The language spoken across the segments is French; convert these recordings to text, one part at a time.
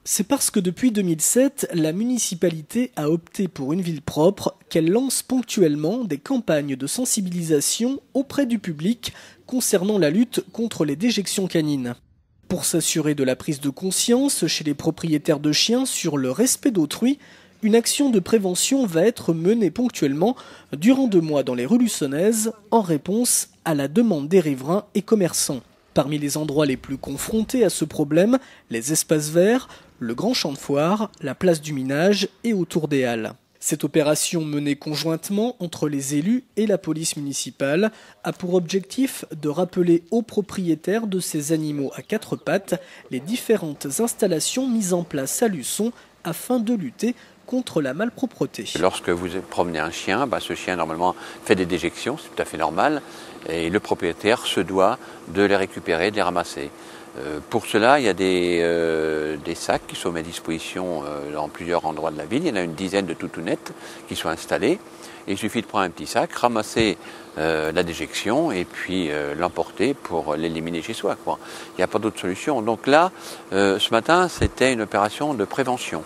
C'est parce que depuis 2007, la municipalité a opté pour une ville propre qu'elle lance ponctuellement des campagnes de sensibilisation auprès du public concernant la lutte contre les déjections canines. Pour s'assurer de la prise de conscience chez les propriétaires de chiens sur le respect d'autrui, une action de prévention va être menée ponctuellement durant 2 mois dans les rues luçonnaises en réponse à la demande des riverains et commerçants. Parmi les endroits les plus confrontés à ce problème, les espaces verts, le grand champ de foire, la place du Minage et autour des Halles. Cette opération menée conjointement entre les élus et la police municipale a pour objectif de rappeler aux propriétaires de ces animaux à 4 pattes les différentes installations mises en place à Luçon afin de lutter contre la malpropreté. Lorsque vous promenez un chien, ce chien normalement fait des déjections, c'est tout à fait normal, et le propriétaire se doit de les récupérer, de les ramasser. Pour cela, il y a des sacs qui sont mis à disposition dans plusieurs endroits de la ville. Il y en a une dizaine de toutounettes qui sont installées. Et il suffit de prendre un petit sac, ramasser la déjection et puis l'emporter pour l'éliminer chez soi, quoi. Il n'y a pas d'autre solution. Donc là, ce matin, c'était une opération de prévention.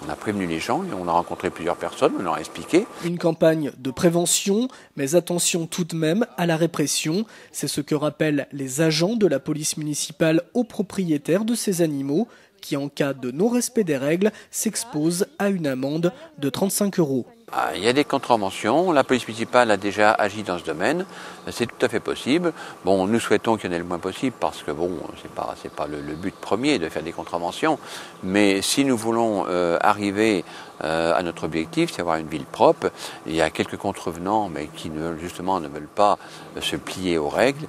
On a prévenu les gens, et on a rencontré plusieurs personnes, on leur a expliqué. Une campagne de prévention, mais attention tout de même à la répression. C'est ce que rappellent les agents de la police municipale aux propriétaires de ces animaux qui, en cas de non-respect des règles, s'exposent à une amende de 35 €. Il y a des contraventions, la police municipale a déjà agi dans ce domaine, c'est tout à fait possible. Bon, nous souhaitons qu'il y en ait le moins possible parce que c'est pas le but premier de faire des contraventions, mais si nous voulons arriver à notre objectif, c'est avoir une ville propre, il y a quelques contrevenants mais qui ne veulent pas se plier aux règles,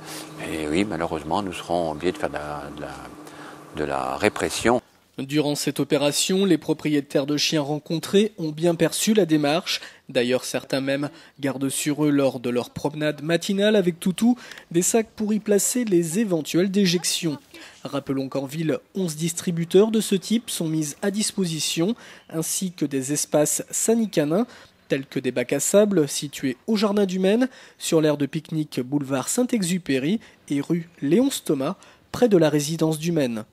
et oui, malheureusement, nous serons obligés de faire de la répression. Durant cette opération, les propriétaires de chiens rencontrés ont bien perçu la démarche. D'ailleurs, certains même gardent sur eux lors de leur promenade matinale avec toutou des sacs pour y placer les éventuelles déjections. Rappelons qu'en ville, 11 distributeurs de ce type sont mis à disposition, ainsi que des espaces sanicanins, tels que des bacs à sable situés au Jardin du Maine, sur l'aire de pique-nique boulevard Saint-Exupéry et rue Léonce Thomas, près de la résidence du Maine.